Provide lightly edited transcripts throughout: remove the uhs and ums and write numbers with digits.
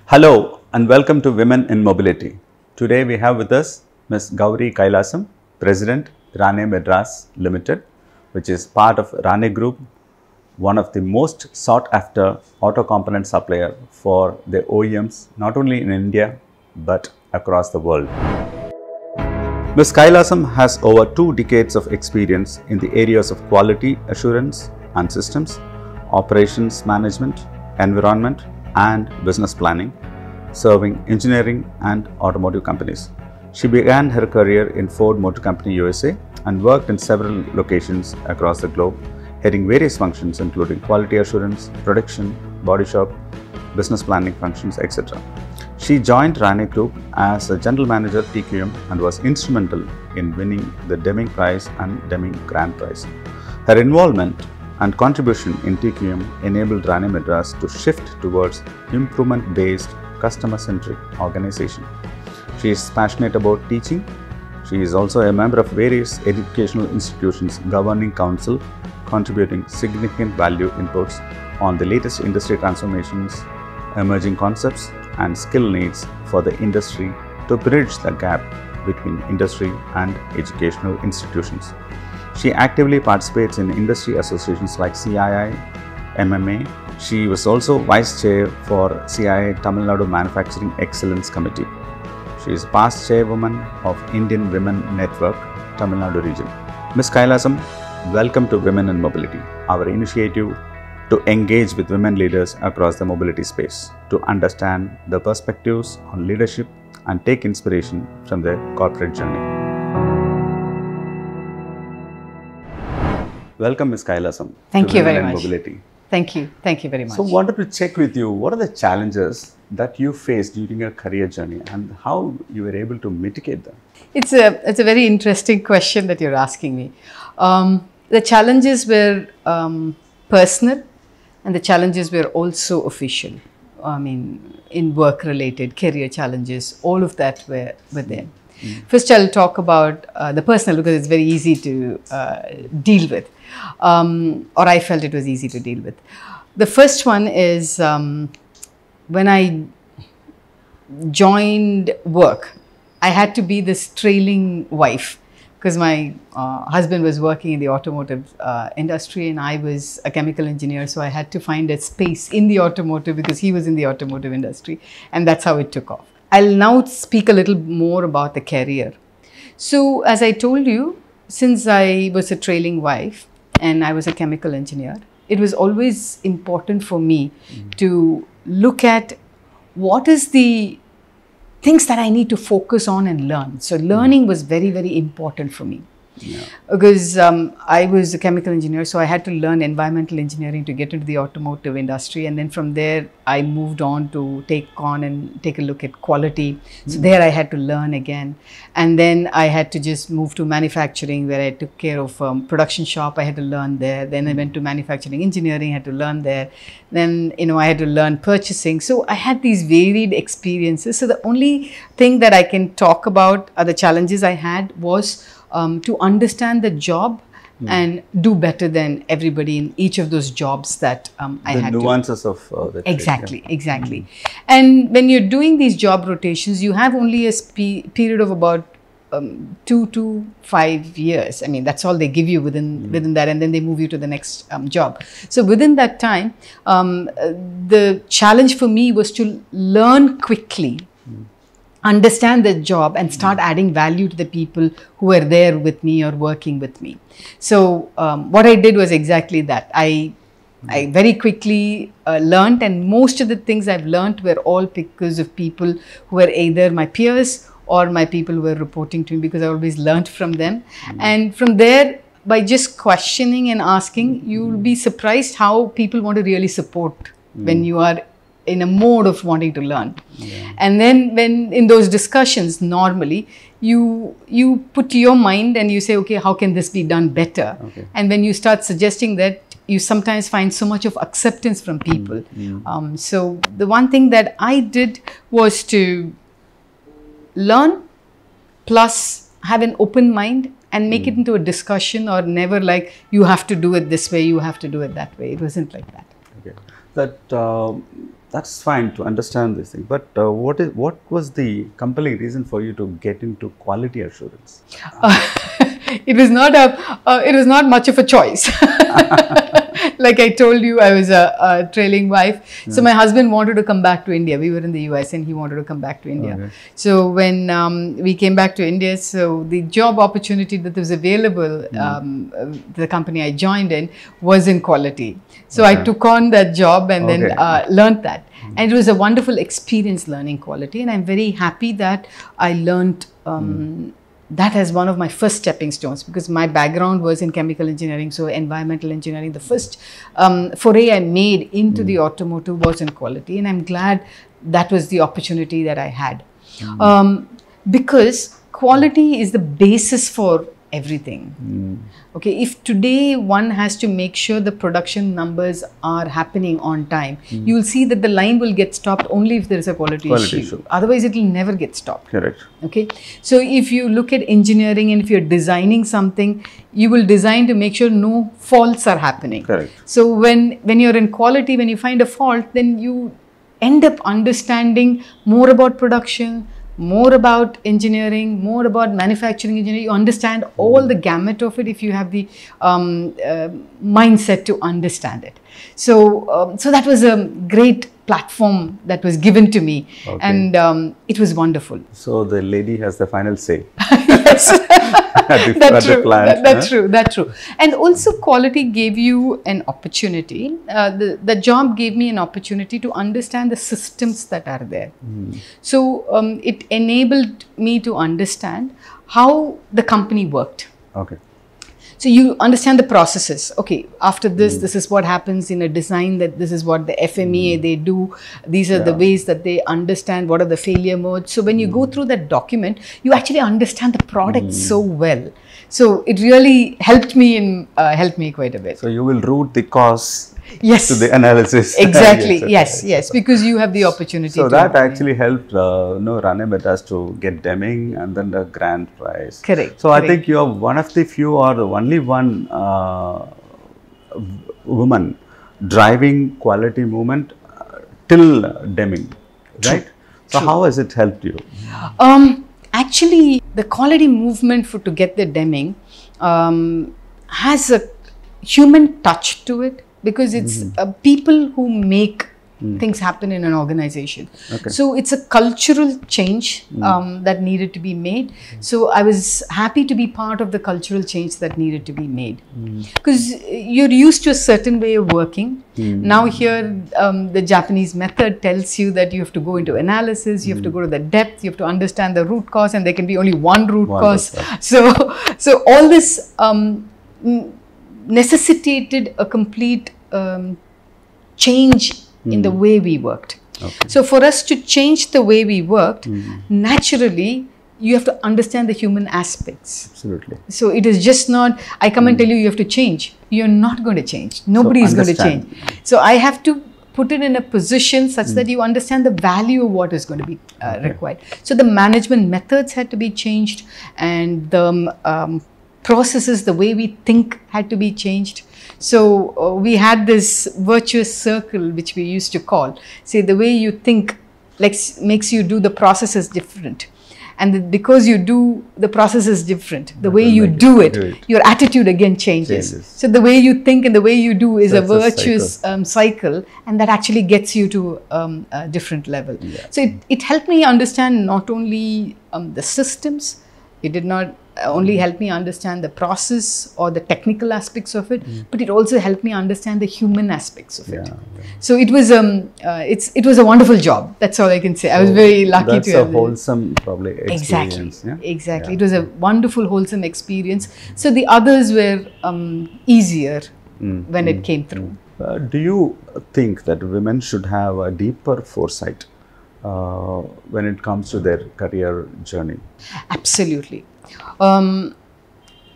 Hello and welcome to Women in Mobility. Today we have with us Ms. Gauri Kailasam, President, Rane Madras Limited, which is part of Rane Group, one of the most sought after auto component supplier for the OEMs not only in India but across the world. Ms. Kailasam has over 2 decades of experience in the areas of quality assurance and systems, operations management, environment and business planning, serving engineering and automotive companies. She began her career in Ford Motor Company USA and worked in several locations across the globe, heading various functions including quality assurance, production, body shop, business planning functions, etc. She joined Rane Group as a General Manager TQM and was instrumental in winning the Deming Prize and Deming Grand Prize. Her involvement and contribution in TQM enabled Rane Madras to shift towards improvement-based, customer-centric organization. She is passionate about teaching. She is also a member of various educational institutions governing council, contributing significant value inputs on the latest industry transformations, emerging concepts and skill needs for the industry to bridge the gap between industry and educational institutions. She actively participates in industry associations like CII, MMA. She was also Vice Chair for CII Tamil Nadu Manufacturing Excellence Committee. She is past Chairwoman of Indian Women Network, Tamil Nadu region. Ms. Kailasam, welcome to Women in Mobility, our initiative to engage with women leaders across the mobility space, to understand the perspectives on leadership and take inspiration from their corporate journey. Welcome, Ms. Kailasam. Thank you very much. Mobility. Thank you very much. So, wanted to check with you, what are the challenges that you faced during your career journey and how you were able to mitigate them? It's a very interesting question that you're asking me. The challenges were personal and the challenges were also official. I mean, in work-related career challenges, all of that were there. First, I'll talk about the personal because it's very easy to deal with, or I felt it was easy to deal with. The first one is when I joined work, I had to be this trailing wife because my husband was working in the automotive industry and I was a chemical engineer, so I had to find a space in the automotive because he was in the automotive industry, and that's how it took off. I'll now speak a little more about the career. So as I told you, since I was a trailing wife and I was a chemical engineer, it was always important for me to look at what is the things that I need to focus on and learn. So learning was very, very important for me. Yeah. Because I was a chemical engineer, so I had to learn environmental engineering to get into the automotive industry, and then from there I moved on to take a look at quality. So there I had to learn again, and then I had to just move to manufacturing where I took care of production shop. I had to learn there. Then I went to manufacturing engineering, had to learn there. Then I had to learn purchasing. So I had these varied experiences. So the only thing that I can talk about the challenges I had was to understand the job and do better than everybody in each of those jobs that I had to. The nuances of the trade, Exactly. And when you're doing these job rotations, you have only a period of about 2 to 5 years. I mean, that's all they give you within that, and then they move you to the next job. So within that time, the challenge for me was to learn quickly, understand the job and start adding value to the people who were there with me or working with me. So what I did was exactly that. I very quickly learned, and most of the things I've learned were all because of people who were either my peers or my people who were reporting to me, because I always learned from them. And from there, by just questioning and asking, you'll be surprised how people want to really support when you are in a mode of wanting to learn. And then when in those discussions, normally you put your mind and you say, okay, how can this be done better? And when you start suggesting that, you sometimes find so much of acceptance from people. So the one thing that I did was to learn plus have an open mind and make it into a discussion, or never like you have to do it this way, you have to do it that way. It wasn't like that. Okay. that's fine to understand this thing. But what was the compelling reason for you to get into quality assurance? It was not much of a choice. Like I told you, I was a trailing wife. So my husband wanted to come back to India. We were in the US and he wanted to come back to India. Okay. So when we came back to India, so the job opportunity that was available, the company I joined in was in quality. So I took on that job and then learned that. And it was a wonderful experience learning quality. And I'm very happy that I learned that as one of my first stepping stones, because my background was in chemical engineering, so environmental engineering. The first foray I made into the automotive was in quality, and I'm glad that was the opportunity that I had. Because quality is the basis for everything. Okay, if today one has to make sure the production numbers are happening on time, you will see that the line will get stopped only if there is a quality issue. Otherwise, it will never get stopped. Correct. Okay, so if you look at engineering and if you're designing something, you will design to make sure no faults are happening. Correct. So when you're in quality, when you find a fault, then you end up understanding more about production, more about engineering, more about manufacturing engineering. You understand all the gamut of it if you have the mindset to understand it. So, so that was a great platform that was given to me, and it was wonderful. So the lady has the final say. Yes, That's true. That's true. And also quality gave you an opportunity. The job gave me an opportunity to understand the systems that are there. So it enabled me to understand how the company worked. Okay. So you understand the processes. Okay, after this, this is what happens in a design, that this is what the FMEA they do. These are the ways that they understand what are the failure modes. So when you go through that document, you actually understand the product so well. So it really helped me quite a bit. So you will root the cause yes. to the analysis. Exactly. Yes, because you have the opportunity. So that actually helped Rane Madras to get Deming and then the grand prize. Correct. So I think you are one of the few or the only one woman driving quality movement till Deming, right? So how has it helped you? Actually, the quality movement to get the Deming has a human touch to it, because it's people who make things happen in an organization. Okay. So it's a cultural change that needed to be made. So I was happy to be part of the cultural change that needed to be made, because you're used to a certain way of working. Now here the Japanese method tells you that you have to go into analysis, you have to go to the depth, you have to understand the root cause, and there can be only one root cause. So all this necessitated a complete change in the way we worked. Okay. So for us to change the way we worked, naturally, you have to understand the human aspects. Absolutely. So it is just not, I come and tell you have to change. You're not going to change. Nobody is going to change. So I have to put it in a position such that you understand the value of what is going to be required. So the management methods had to be changed, and the processes, the way we think had to be changed. So we had this virtuous circle, which we used to call, say the way you think makes you do the processes different. And because you do the process is different, the way you do it, your attitude again changes. So the way you think and the way you do is a virtuous cycle, and that actually gets you to a different level. Yeah. So it helped me understand not only the systems, it did not only help me understand the process or the technical aspects of it, but it also helped me understand the human aspects of it. So it was it was a wonderful job. That's all I can say. So I was very lucky to have a wholesome probably experience. Exactly. It was a wonderful wholesome experience. So the others were easier when it came through. Do you think that women should have a deeper foresight when it comes to their career journey? Absolutely.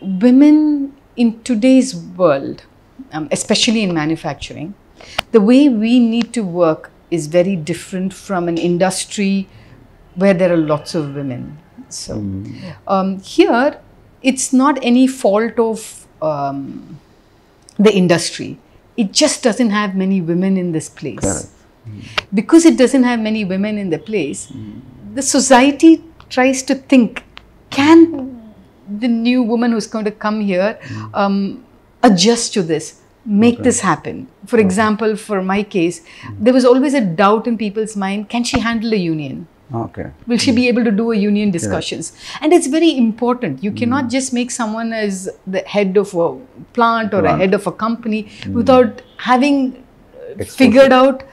Women in today's world, especially in manufacturing, the way we need to work is very different from an industry where there are lots of women. So here, it's not any fault of the industry. It just doesn't have many women in this place. Because it doesn't have many women in the place, the society tries to think, can the new woman who's going to come here adjust to this, make this happen? For example, for my case, there was always a doubt in people's mind, can she handle a union? Okay. Will she be able to do a union discussions? And it's very important. You cannot just make someone as the head of a plant or a head of a company without having figured out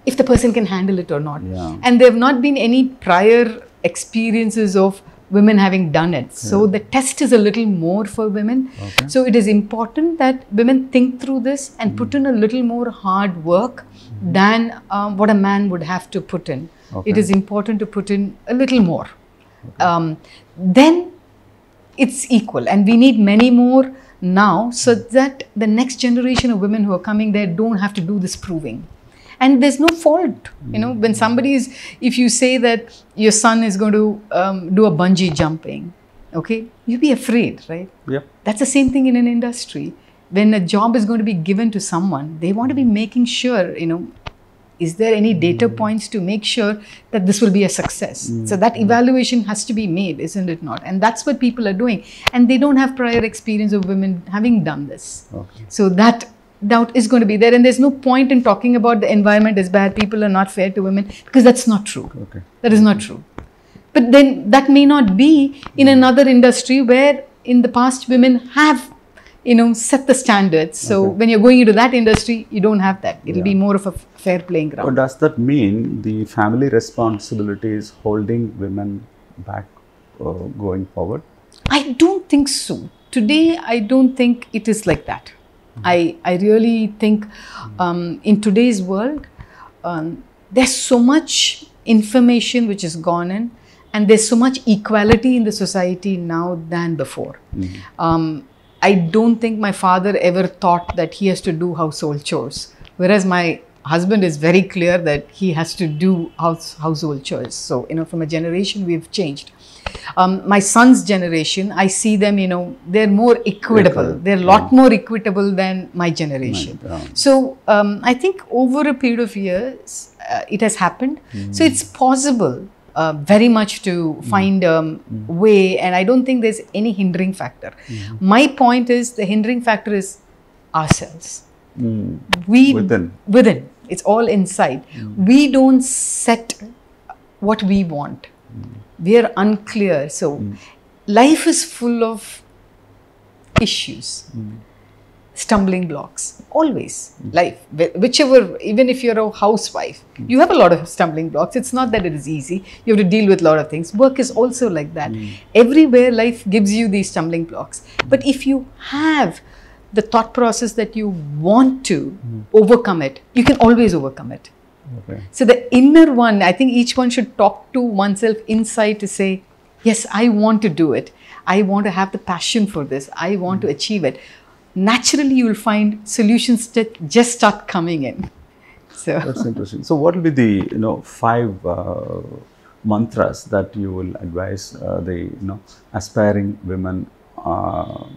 if the person can handle it or not. Yeah. And there have not been any prior experiences of women having done it. So the test is a little more for women. Okay. So it is important that women think through this and put in a little more hard work than what a man would have to put in. Okay. It is important to put in a little more. Then it's equal, and we need many more now so that the next generation of women who are coming there don't have to do this proving. And there's no fault, you know, when somebody is, if you say that your son is going to do a bungee jumping, okay, you'll be afraid, right? Yep. That's the same thing in an industry. When a job is going to be given to someone, they want to be making sure, you know, is there any data points to make sure that this will be a success? So that evaluation has to be made, isn't it not? And that's what people are doing. And they don't have prior experience of women having done this. Okay. So that doubt is going to be there. And there's no point in talking about the environment is bad, people are not fair to women, because that's not true. Okay. That is not true. But then that may not be in another industry where in the past women have, you know, set the standards. So when you're going into that industry, you don't have that. It'll be more of a fair playing ground. So does that mean the family responsibility is holding women back going forward? I don't think so. Today, I don't think it is like that. I really think in today's world, there's so much information which has gone in, and there's so much equality in the society now than before. I don't think my father ever thought that he has to do household chores, whereas my husband is very clear that he has to do household chores. So, you know, from a generation, we've changed. My son's generation, I see them, you know, they're more equitable. They're a lot more equitable than my generation. So, I think over a period of years, it has happened. So, it's possible very much to find a way, and I don't think there's any hindering factor. My point is, the hindering factor is ourselves. Within. It's all inside. We don't set what we want. We are unclear. So, life is full of issues, stumbling blocks, always. Life, whichever, even if you're a housewife, you have a lot of stumbling blocks. It's not that it is easy. You have to deal with a lot of things. Work is also like that. Everywhere life gives you these stumbling blocks. But if you have the thought process that you want to overcome it, you can always overcome it. Okay. So the inner one, I think each one should talk to oneself inside to say, yes, I want to do it. I want to have the passion for this. I want to achieve it. Naturally, you will find solutions that just start coming in. So that's interesting. So what will be the 5 mantras that you will advise the aspiring women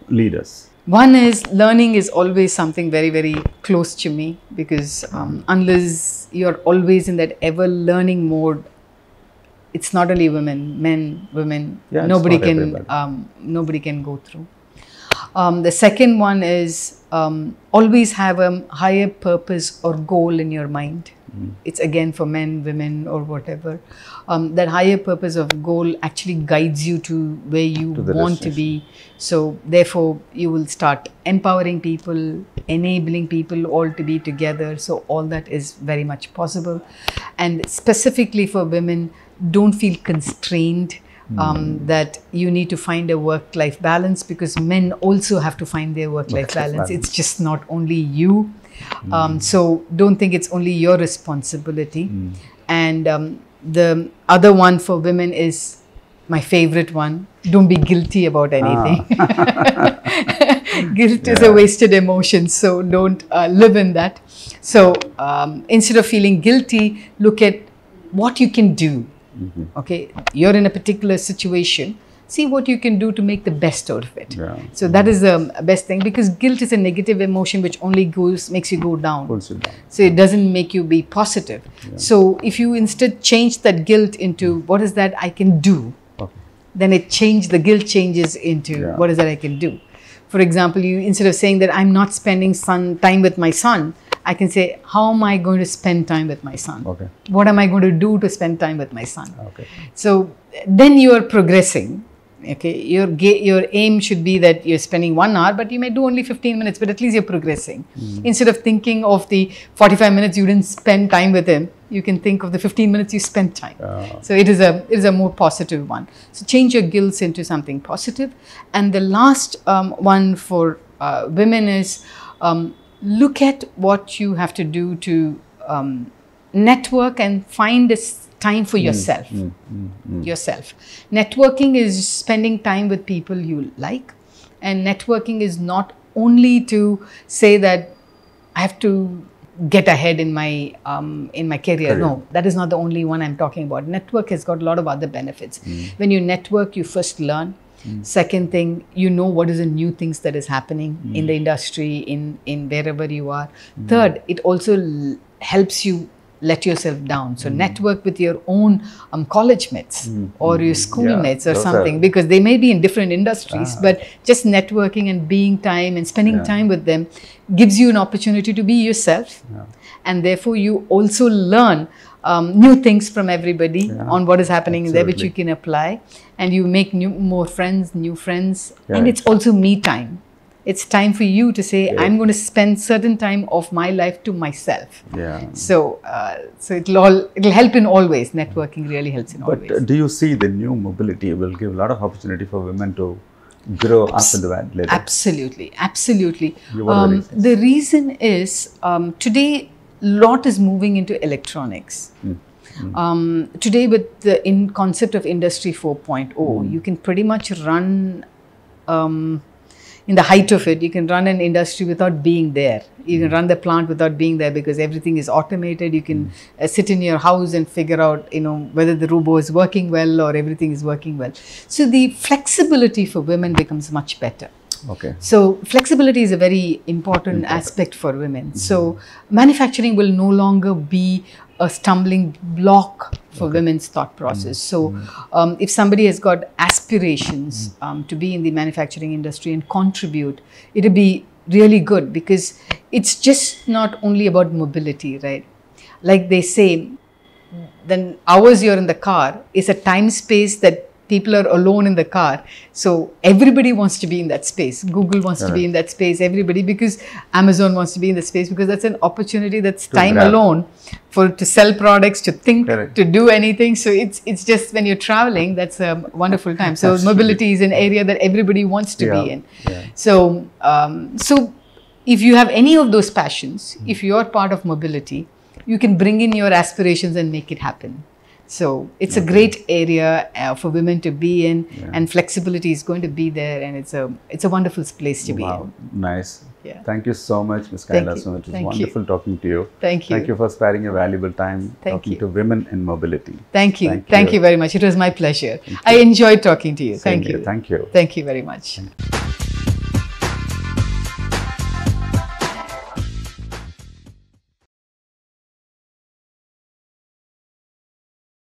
leaders? One is, learning is always something very, very close to me, because unless you're always in that ever learning mode, it's not only women, men, women, nobody can go through. The second one is always have a higher purpose or goal in your mind. It's again for men, women, or whatever. That higher purpose of goal actually guides you to where you want to be. So therefore, you will start empowering people, enabling people all to be together. So all that is very much possible. And specifically for women, don't feel constrained. That you need to find a work-life balance, because men also have to find their work-life balance. It's just not only you. So don't think it's only your responsibility. And the other one for women is my favorite one. Don't be guilty about anything. Guilt is a wasted emotion, so don't live in that. So instead of feeling guilty, look at what you can do. Okay, you're in a particular situation. see what you can do to make the best out of it. Yeah. So that is the best thing, because guilt is a negative emotion which only makes you go down. Pulls you down. So it doesn't make you be positive. Yeah. So if you instead change that guilt into what is that I can do, Okay. then the guilt changes into what is that I can do. For example, you instead of saying that I'm not spending time with my son, I can say, how am I going to spend time with my son? Okay. What am I going to do to spend time with my son? Okay. So then you are progressing. Okay, your aim should be that you're spending 1 hour, but you may do only 15 minutes, but at least you're progressing. Instead of thinking of the 45 minutes you didn't spend time with him, you can think of the 15 minutes you spent time. So it is a more positive one. So change your guilt into something positive. And the last one for women is look at what you have to do to network and find this time for yourself. Yourself. Networking is spending time with people you like, and networking is not only to say that I have to get ahead in my career. No, that is not the only one I'm talking about. Network has got a lot of other benefits. When you network, you first learn. Second thing, you know what is the new things that is happening in the industry, in wherever you are. Third, it also helps you let yourself down. So network with your own college mates or your schoolmates or something, because they may be in different industries, but just networking and being time and spending time with them gives you an opportunity to be yourself. And therefore you also learn new things from everybody on what is happening there, which you can apply, and you make new friends, and it's also me time. It's time for you to say, I'm going to spend certain time of my life to myself. So it'll help in all ways. Networking really helps in all ways. But do you see the new mobility will give a lot of opportunity for women to grow up in the world later? Absolutely, absolutely. The reason is today lot is moving into electronics. Today with the concept of Industry 4.0, you can pretty much run in the height of it, you can run an industry without being there. You can run the plant without being there, because everything is automated. You can sit in your house and figure out, whether the robot is working well or everything is working well. So the flexibility for women becomes much better. Okay. So flexibility is a very important aspect for women. So manufacturing will no longer be a stumbling block for women's thought process. So if somebody has got aspirations to be in the manufacturing industry and contribute, it'll be really good, because it's just not only about mobility, right? Like they say, then hours you're in the car is a time space that people are alone in the car. So everybody wants to be in that space. Google wants to be in that space, everybody, because Amazon wants to be in the space, because that's an opportunity, that's time alone to sell products, to think, to do anything. So it's just when you're traveling, that's a wonderful time. So mobility is an area that everybody wants to be in. So, so if you have any of those passions, if you're part of mobility, you can bring in your aspirations and make it happen. So it's a great area for women to be in, and flexibility is going to be there, and it's a wonderful place to be in. Nice. Thank you so much, Ms. Kailasam. It was wonderful talking to you. Thank you. Thank you for sparing your valuable time talking to women in mobility. Thank you. Thank you very much. It was my pleasure. I enjoyed talking to you. Thank you. Thank you. Thank you very much.